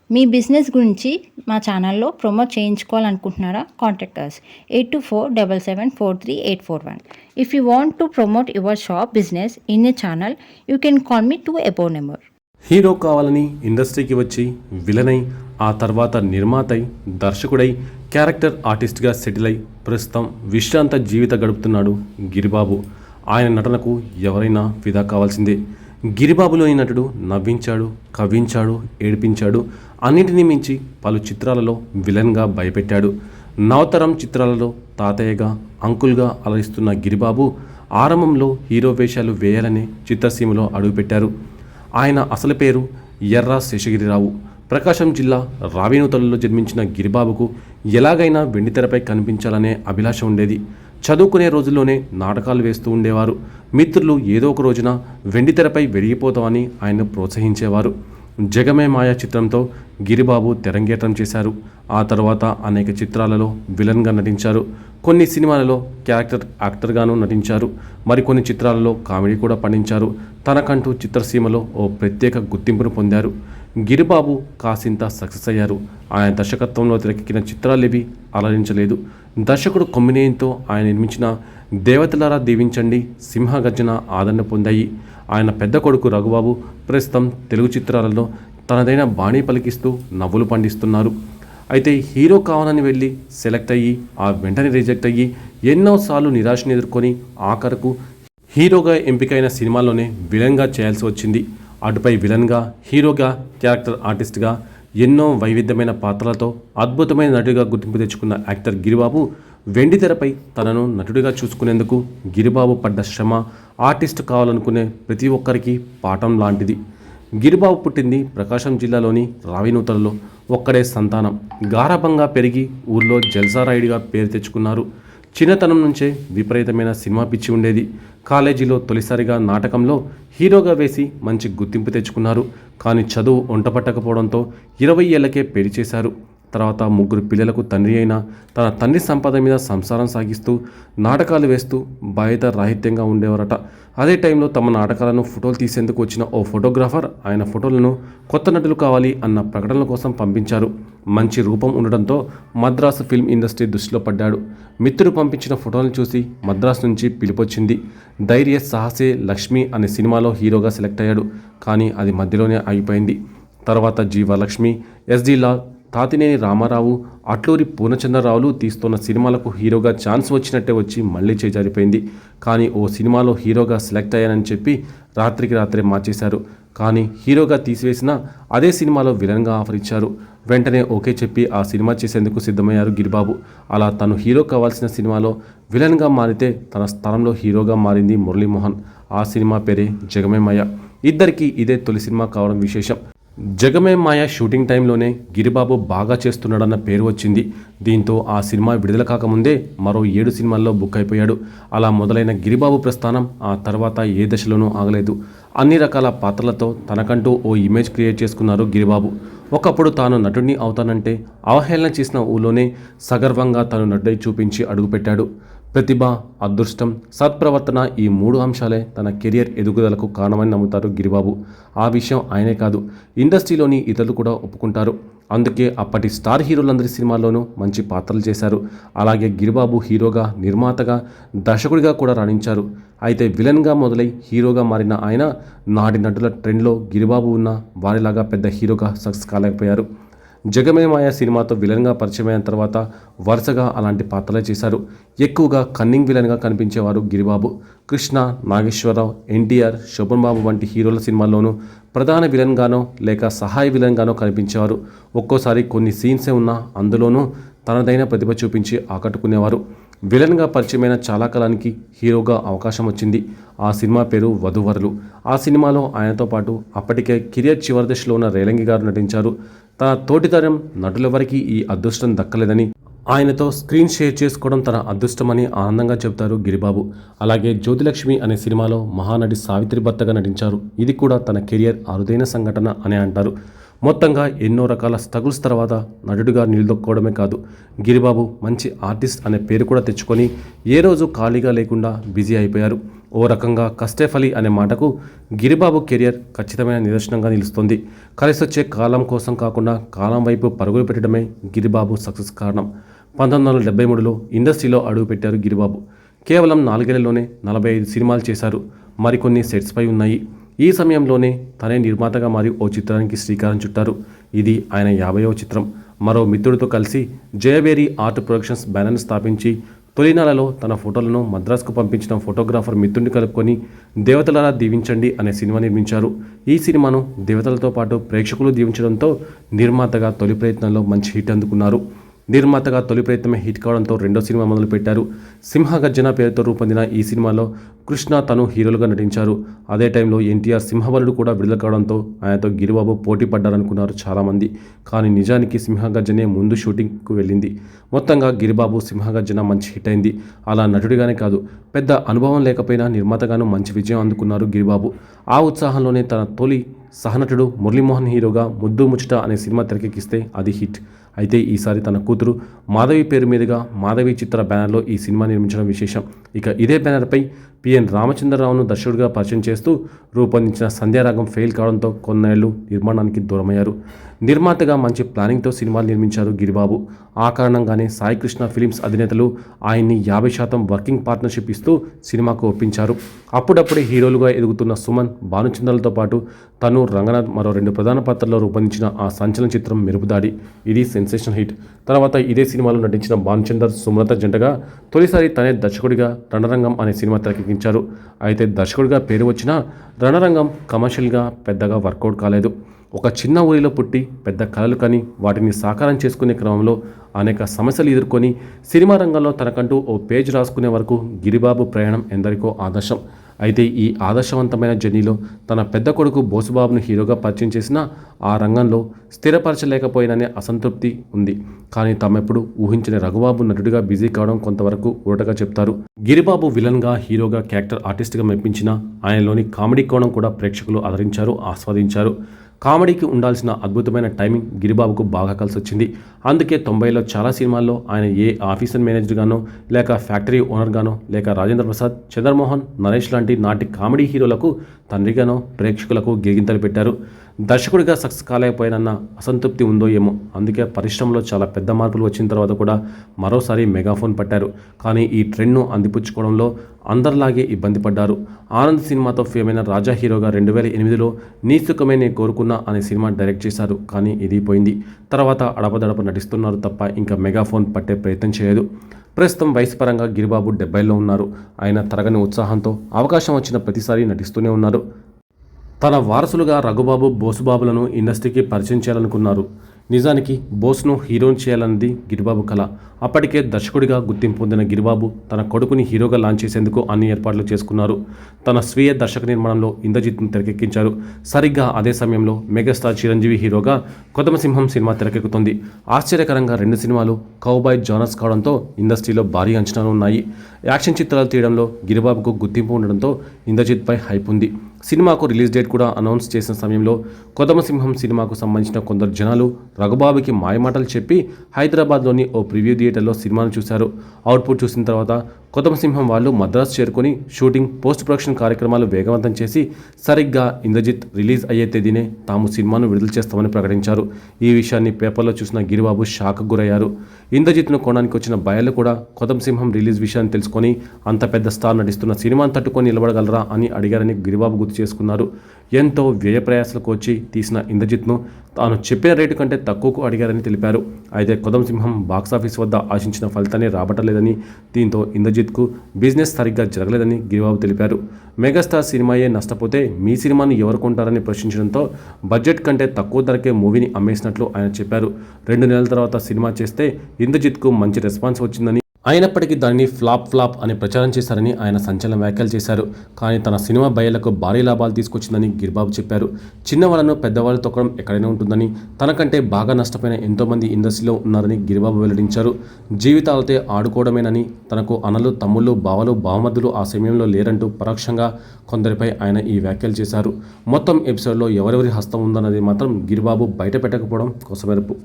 మీ business గురించి మా ఛానల్లో ప్రమోట్ చేయించుకోవాలనుకుంటున్నారా? Contact us 8247743841. If you want to promote your shop business in a channel, you can call me to above number. Hero కావాలని ఇండస్ట్రీకి వచ్చి villain అయి ఆ తర్వాత నిర్మాత అయి దర్శకుడై క్యారెక్టర్ ఆర్టిస్ట్గా సెటిల్ అయి ప్రస్తుతం విశ్రాంత జీవిత గడుపుతున్నాడు గిరిబాబు. ఆయన నటనకు ఎవరైనా ఫిదా కావాల్సిందే. గిరిబాబులోని నటుడు నవ్వించాడు, కవ్వించాడు, ఏడిపించాడు. అన్నింటినీ మించి పలు చిత్రాలలో విలన్గా భయపెట్టాడు. నవతరం చిత్రాలలో తాతయ్యగా, అంకుల్గా అలరిస్తున్న గిరిబాబు ఆరంభంలో హీరో వేషాలు వేయాలనే చిత్రసీమలో అడుగుపెట్టారు. ఆయన అసలు పేరు ఎర్రా శేషగిరిరావు. ప్రకాశం జిల్లా రావినూతలలో జన్మించిన గిరిబాబుకు ఎలాగైనా వెండితెరపై కనిపించాలనే అభిలాష ఉండేది. చదువుకునే రోజుల్లోనే నాటకాలు వేస్తూ ఉండేవారు. మిత్రులు ఏదో ఒక రోజున వెండితెరపై వెలిగిపోతామని ఆయన్ను ప్రోత్సహించేవారు. జగమే మాయ చిత్రంతో గిరిబాబు తెరంగేట్రం చేశారు. ఆ తర్వాత అనేక చిత్రాలలో విలన్గా నటించారు. కొన్ని సినిమాలలో క్యారెక్టర్ యాక్టర్గాను నటించారు. మరికొన్ని చిత్రాలలో కామెడీ కూడా పండించారు. తనకంటూ చిత్రసీమలో ఓ ప్రత్యేక గుర్తింపును పొందారు. గిరిబాబు కాసింత సక్సెస్ అయ్యారు. ఆయన దర్శకత్వంలో తెరకెక్కిన చిత్రాలేవి అలరించలేదు. దర్శకుడు కొమ్మినేనితో ఆయన నిర్మించిన దేవతలారా దీవించండి, సింహగర్జన ఆదరణ పొందాయి. ఆయన పెద్ద కొడుకు రఘుబాబు ప్రస్తుతం తెలుగు చిత్రాలలో తనదైన బాణీ పలికిస్తూ నవ్వులు పండిస్తున్నారు. అయితే హీరో కావాలని వెళ్ళి సెలెక్ట్ అయ్యి ఆ వెంటనే రిజెక్ట్ అయ్యి ఎన్నోసార్లు నిరాశను ఎదుర్కొని ఆఖరకు హీరోగా ఎంపికైన సినిమాల్లోనే విలన్గా చేయాల్సి వచ్చింది. అటుపై విలన్గా, హీరోగా, క్యారెక్టర్ ఆర్టిస్ట్గా ఎన్నో వైవిధ్యమైన పాత్రలతో అద్భుతమైన నటుడిగా గుర్తింపు తెచ్చుకున్న యాక్టర్ గిరిబాబు వెండితెరపై తనను నటుడిగా చూసుకునేందుకు గిరిబాబు పడ్డ శ్రమ ఆర్టిస్ట్ కావాలనుకునే ప్రతి ఒక్కరికి పాఠం లాంటిది. గిరిబాబు పుట్టింది ప్రకాశం జిల్లాలోని రావినూతలలో. ఒక్కడే సంతానం. గారాబంగా పెరిగి ఊర్లో జల్సారాయుడిగా పేరు తెచ్చుకున్నారు. చిన్నతనం నుంచే విపరీతమైన సినిమా పిచ్చి ఉండేది. కాలేజీలో తొలిసారిగా నాటకంలో హీరోగా వేసి మంచి గుర్తింపు తెచ్చుకున్నారు. కానీ చదువు ఒంటపట్టకపోవడంతో 20 ఏళ్లకే పెళ్లి చేశారు. తర్వాత 3 పిల్లలకు తండ్రి అయిన తన తండ్రి సంపద మీద సంసారం సాగిస్తూ నాటకాలు వేస్తూ బాధ్యత రాహిత్యంగా ఉండేవారట. అదే టైంలో తమ నాటకాలను ఫోటోలు తీసేందుకు వచ్చిన ఓ ఫోటోగ్రాఫర్ ఆయన ఫోటోలను కొత్త నటులు కావాలి అన్న ప్రకటనల కోసం పంపించారు. మంచి రూపం ఉండడంతో మద్రాసు ఫిల్మ్ ఇండస్ట్రీ దృష్టిలో పడ్డాడు. మిత్రుడు పంపించిన ఫోటోలను చూసి మద్రాసు నుంచి పిలుపొచ్చింది. ధైర్య సాహసే లక్ష్మి అనే సినిమాలో హీరోగా సెలెక్ట్ అయ్యాడు. కానీ అది మధ్యలోనే ఆగిపోయింది. తర్వాత జి వరలక్ష్మి, ఎస్డి లాల్, తాతినేని రామారావు, అట్లూరి పూర్ణచంద్రరావులు తీస్తున్న సినిమాలకు హీరోగా ఛాన్స్ వచ్చినట్టే వచ్చి మళ్ళీ చేజారిపోయింది. కానీ ఓ సినిమాలో హీరోగా సెలెక్ట్ అయ్యానని చెప్పి రాత్రికి రాత్రే మార్చేశారు. కానీ హీరోగా తీసివేసిన అదే సినిమాలో విలన్గా ఆఫర్ ఇచ్చారు. వెంటనే ఓకే చెప్పి ఆ సినిమా చేసేందుకు సిద్ధమయ్యారు గిరిబాబు. అలా తను హీరో కావాల్సిన సినిమాలో విలన్గా మారితే తన స్థానంలో హీరోగా మారింది మురళీమోహన్. ఆ సినిమా పేరే జగమే మాయ. ఇద్దరికీ ఇదే తొలి సినిమా కావడం విశేషం. జగమే మాయ షూటింగ్ టైంలోనే గిరిబాబు బాగా చేస్తున్నాడన్న పేరు వచ్చింది. దీంతో ఆ సినిమా విడుదల కాకముందే మరో 7 సినిమాల్లో బుక్ అయిపోయాడు. అలా మొదలైన గిరిబాబు ప్రస్థానం ఆ తర్వాత ఏ దశలోనూ ఆగలేదు. అన్ని రకాల పాత్రలతో తనకంటూ ఓ ఇమేజ్ క్రియేట్ చేసుకున్నారు గిరిబాబు. ఒకప్పుడు తాను నటుడిని అవుతానంటే అవహేళన చేసిన ఊళ్ళోనే సగర్వంగా తను నటుడై చూపించి అడుగుపెట్టాడు. ప్రతిభ, అదృష్టం, సత్ప్రవర్తన ఈ 3 అంశాలే తన కెరియర్ ఎదుగుదలకు కారణమని నమ్ముతారు గిరిబాబు. ఆ విషయం ఆయనే కాదు, ఇండస్ట్రీలోని ఇతరులు కూడా ఒప్పుకుంటారు. అందుకే అప్పటి స్టార్ హీరోలందరి సినిమాల్లోనూ మంచి పాత్రలు చేశారు. అలాగే గిరిబాబు హీరోగా, నిర్మాతగా, దర్శకుడిగా కూడా రాణించారు. అయితే విలన్గా మొదలై హీరోగా మారిన ఆయన నాటి నటుల ట్రెండ్లో గిరిబాబు ఉన్న వారిలాగా పెద్ద హీరోగా సక్సెస్ కాలేకపోయారు. జగమే మాయ సినిమాతో విలన్గా పరిచయమైన తర్వాత వరుసగా అలాంటి పాత్రలే చేశారు. ఎక్కువగా కన్నింగ్ విలన్గా కనిపించేవారు గిరిబాబు. కృష్ణ, నాగేశ్వరరావు, ఎన్టీఆర్, శోభన్ బాబు వంటి హీరోల సినిమాల్లోనూ ప్రధాన విలన్గానో లేక సహాయ విలన్గానో కనిపించేవారు. ఒక్కోసారి కొన్ని సీన్సే ఉన్నా అందులోనూ తనదైన ప్రతిభ చూపించి ఆకట్టుకునేవారు. విలన్గా పరిచయమైన చాలా కాలానికి హీరోగా అవకాశం వచ్చింది. ఆ సినిమా పేరు వధూవరులు. ఆ సినిమాలో ఆయనతో పాటు అప్పటికే కెరియర్ చివరి దశలో ఉన్న రేలంగి గారు నటించారు. తన తోటితరం నటులెవరికీ ఈ అదృష్టం దక్కలేదని, ఆయనతో స్క్రీన్ షేర్ చేసుకోవడం తన అదృష్టమని ఆనందంగా చెబుతారు గిరిబాబు. అలాగే జ్యోతిలక్ష్మి అనే సినిమాలో మహానటి సావిత్రి భర్తగా నటించారు. ఇది కూడా తన కెరియర్ అరుదైన సంఘటన అని అంటారు. మొత్తంగా ఎన్నో రకాల స్ట్రగుల్స్ తర్వాత నటుడిగా నిలదొక్కోవడమే కాదు, గిరిబాబు మంచి ఆర్టిస్ట్ అనే పేరు కూడా తెచ్చుకొని ఏ రోజు ఖాళీగా లేకుండా బిజీ అయిపోయారు. ఓ రకంగా కష్టే ఫలి అనే మాటకు గిరిబాబు కెరియర్ ఖచ్చితమైన నిదర్శనంగా నిలుస్తుంది. కలిసొచ్చే కాలం కోసం కాకుండా కాలం వైపు పరుగులు పెట్టడమే గిరిబాబు సక్సెస్ కారణం. 1973లో ఇండస్ట్రీలో అడుగుపెట్టారు గిరిబాబు. కేవలం 4 ఏళ్లలోనే 45 సినిమాలు చేశారు. మరికొన్ని సెట్స్పై ఉన్నాయి. ఈ సమయంలోనే తనే నిర్మాతగా మారి ఓ చిత్రానికి శ్రీకారం చుట్టారు. ఇది ఆయన 50వ చిత్రం. మరో మిత్రుడితో కలిసి జయబేరి ఆర్ట్ ప్రొడక్షన్స్ బ్యానర్ను స్థాపించి తొలినాళ్లలో తన ఫోటోలను మద్రాసుకు పంపించిన ఫోటోగ్రాఫర్ మిత్రుడిని కలుపుకొని దేవతలరా దీవించండి అనే సినిమా నిర్మించారు. ఈ సినిమాను దేవతలతో పాటు ప్రేక్షకులు దీవించడంతో నిర్మాతగా తొలి ప్రయత్నంలో మంచి హిట్ అందుకున్నారు. నిర్మాతగా తొలి ప్రయత్నమే హిట్ కావడంతో రెండో సినిమా మొదలుపెట్టారు. సింహగర్జన పేరుతో రూపొందిన ఈ సినిమాలో కృష్ణ తను హీరోలుగా నటించారు. అదే టైంలో ఎన్టీఆర్ సింహబలుడు కూడా విడుదల కావడంతో ఆయనతో గిరిబాబు పోటీ పడ్డారనుకున్నారు చాలామంది. కానీ నిజానికి సింహగర్జనే ముందు షూటింగ్కు వెళ్ళింది. మొత్తంగా గిరిబాబు సింహగర్జన మంచి హిట్ అయింది. అలా నటుడిగానే కాదు, పెద్ద అనుభవం లేకపోయినా నిర్మాతగాను మంచి విజయం అందుకున్నారు గిరిబాబు. ఆ ఉత్సాహంలోనే తన తొలి సహనటుడు మురళీమోహన్ హీరోగా ముద్దు ముచ్చట అనే సినిమా తెరకెక్కిస్తే అది హిట్. అయితే ఈసారి తన కూతురు మాధవి పేరు మీదుగా మాధవి చిత్ర బ్యానర్లో ఈ సినిమా నిర్మించడం విశేషం. ఇక ఇదే బ్యానర్పై పిఎన్ రామచంద్రరావును దర్శకుడిగా పరిచయం చేస్తూ రూపొందించిన సంధ్యారాగం ఫెయిల్ కావడంతో కొన్నేళ్లు నిర్మాణానికి దూరమయ్యారు. నిర్మాతగా మంచి ప్లానింగ్తో సినిమాలు నిర్మించారు గిరిబాబు. ఆ కారణంగానే సాయికృష్ణ ఫిలిమ్స్ అధినేతలు ఆయన్ని 50% వర్కింగ్ పార్ట్నర్షిప్ ఇస్తూ సినిమాకు ఒప్పించారు. అప్పుడప్పుడే హీరోలుగా ఎదుగుతున్న సుమన్, భానుచంద్రలతో పాటు తను, రంగనాథ్ మరో 2 ప్రధాన పాత్రల్లో రూపొందించిన ఆ సంచలన చిత్రం మెరుపుదాడి. ఇది సెన్సేషన్ హిట్. తర్వాత ఇదే సినిమాలో నటించిన భానుచందర్, సుమలత జంటగా తొలిసారి తనే దర్శకుడిగా రణరంగం అనే సినిమా తెరకెక్కించారు. అయితే దర్శకుడిగా పేరు వచ్చినా రణరంగం కమర్షియల్గా పెద్దగా వర్కౌట్ కాలేదు. ఒక చిన్న ఊరిలో పుట్టి పెద్ద కలలు కని వాటిని సాకారం చేసుకునే క్రమంలో అనేక సమస్యలు ఎదుర్కొని సినిమా రంగంలో తనకంటూ ఓ పేజ్ రాసుకునే వరకు గిరిబాబు ప్రయాణం ఎందరికో ఆదర్శం. అయితే ఈ ఆదర్శవంతమైన జర్నీలో తన పెద్ద కొడుకు బోసుబాబును హీరోగా పరిచయం చేసినా ఆ రంగంలో స్థిరపరచలేకపోయిననే అసంతృప్తి ఉంది. కానీ తామెప్పుడు ఊహించని రఘుబాబు నటుడిగా బిజీ కావడం కొంతవరకు ఊరటగా చెప్తారు. గిరిబాబు విలన్గా, హీరోగా, క్యారెక్టర్ ఆర్టిస్ట్గా మెప్పించిన ఆయనలోని కామెడీ కోణం కూడా ప్రేక్షకులు ఆదరించారు, ఆస్వాదించారు. కామెడీకి ఉండాల్సిన అద్భుతమైన టైమింగ్ గిరిబాబుకు బాగా కలిసొచ్చింది. అందుకే 90లో చాలా సినిమాల్లో ఆయన ఏ ఆఫీసర్ మేనేజర్గానో, లేక ఫ్యాక్టరీ ఓనర్గానో, లేక రాజేంద్ర ప్రసాద్, చంద్రమోహన్, నరేష్ లాంటి నాటి కామెడీ హీరోలకు తండ్రిగానో ప్రేక్షకులకు గిరిగింతలు పెట్టారు. దర్శకుడిగా సక్సెస్ కాలేకపోయినన్న అసంతృప్తి ఉందో ఏమో. అందుకే పరిశ్రమలో చాలా పెద్ద మార్పులు వచ్చిన తర్వాత కూడా మరోసారి మెగాఫోన్ పట్టారు. కానీ ఈ ట్రెండ్ను అందిపుచ్చుకోవడంలో అందరిలాగే ఇబ్బంది పడ్డారు. ఆనంద్ సినిమాతో ఫేమ్ అయిన రాజా హీరోగా 2008లో నీ సుఖమే నే కోరుకున్నా అనే సినిమా డైరెక్ట్ చేశారు. కానీ ఇది పోయింది. తర్వాత అడపదడప నటిస్తున్నారు తప్ప ఇంకా మెగాఫోన్ పట్టే ప్రయత్నం చేయలేదు. ప్రస్తుతం వయసు పరంగా గిరిబాబు 70లో ఉన్నారు. ఆయన తరగని ఉత్సాహంతో అవకాశం వచ్చిన ప్రతిసారి నటిస్తూనే ఉన్నారు. తన వారసులుగా రఘుబాబు, బోసుబాబులను ఇండస్ట్రీకి పరిచయం చేయాలనుకున్నారు. నిజానికి బోస్ను హీరోని చేయాలన్నది గిరిబాబు కళ. అప్పటికే దర్శకుడిగా గుర్తింపు పొందిన గిరిబాబు తన కొడుకుని హీరోగా లాంచ్ చేసేందుకు అన్ని ఏర్పాట్లు చేసుకున్నారు. తన స్వీయ దర్శక నిర్మాణంలో ఇంద్రజిత్ను తెరకెక్కించారు. సరిగ్గా అదే సమయంలో మెగాస్టార్ చిరంజీవి హీరోగా కొదమసింహం సినిమా తెరకెక్కుతుంది. ఆశ్చర్యకరంగా 2 సినిమాలు కౌబాయ్ జానర్స్ కావడంతో ఇండస్ట్రీలో భారీ అంచనాలు ఉన్నాయి. యాక్షన్ చిత్రాలు తీయడంలో గిరిబాబుకు గుర్తింపు ఉండడంతో ఇంద్రజిత్పై హైప్ ఉంది. సినిమాకు రిలీజ్ డేట్ కూడా అనౌన్స్ చేసిన సమయంలో కొదమసింహం సినిమాకు సంబంధించిన కొందరు జనాలు రఘుబాబుకి మాయమాటలు చెప్పి హైదరాబాద్లోని ఓ ప్రివ్యూ థియేటర్లో సినిమాను చూశారు. అవుట్పుట్ చూసిన తర్వాత కొదమసింహం వాళ్ళు మద్రాసు చేరుకొని షూటింగ్, పోస్ట్ ప్రొడక్షన్ కార్యక్రమాలు వేగవంతం చేసి సరిగ్గా ఇంద్రజిత్ రిలీజ్ అయ్యే తేదీనే తాము సినిమాను విడుదల చేస్తామని ప్రకటించారు. ఈ విషయాన్ని పేపర్లో చూసిన గిరిబాబు షాక్కు గురయ్యారు. ఇంద్రజిత్ను కొనడానికి వచ్చిన బయలు కూడా కొదమసింహం రిలీజ్ విషయాన్ని తెలుసుకొని అంత పెద్ద స్టార్ నటిస్తున్న సినిమాను తట్టుకొని నిలబడగలరా అని అడిగారని గిరిబాబు గుర్తు చేసుకున్నారు. ఎంతో వ్యయ ప్రయాసాలకు వచ్చి తీసిన ఇంద్రజిత్ను తాను చెప్పిన రేటు కంటే తక్కువకు అడిగారని తెలిపారు. అయితే కొదమసింహం బాక్సాఫీస్ వద్ద ఆశించిన ఫలితాన్ని రాబట్టలేదని, దీంతో ఇంద్రజిత్కు బిజినెస్ సరిగ్గా జరగలేదని గిరిబాబు తెలిపారు. మెగాస్టార్ సినిమాయే నష్టపోతే మీ సినిమాను ఎవరు కొంటారని ప్రశ్నించడంతో బడ్జెట్ కంటే తక్కువ ధరకే మూవీని అమ్మేసినట్లు ఆయన చెప్పారు. 2 నెలల తర్వాత సినిమా చేస్తే ఇంద్రజిత్కు మంచి రెస్పాన్స్ వచ్చిందని, అయినప్పటికీ దానిని ఫ్లాప్ అని ప్రచారం చేశారని ఆయన సంచలన వ్యాఖ్యలు చేశారు. కానీ తన సినిమా బయలకు భారీ లాభాలు తీసుకొచ్చిందని గిరిబాబు చెప్పారు. చిన్నవాళ్లను పెద్దవాళ్ళు తొక్కడం ఎక్కడైనా ఉంటుందని, తనకంటే బాగా నష్టపోయిన ఎంతోమంది ఇండస్ట్రీలో ఉన్నారని గిరిబాబు వెల్లడించారు. జీవితాలతో ఆడుకోవడమేనని, తనకు అన్నలు, తమ్ముళ్ళు, బావలు, బావమద్దులు ఆ సమయంలో లేరంటూ పరోక్షంగా కొందరిపై ఆయన ఈ వ్యాఖ్యలు చేశారు. మొత్తం ఎపిసోడ్లో ఎవరెవరి హస్తం ఉందన్నది మాత్రం గిరిబాబు బయట పెట్టకపోవడం కొసమెరుపు.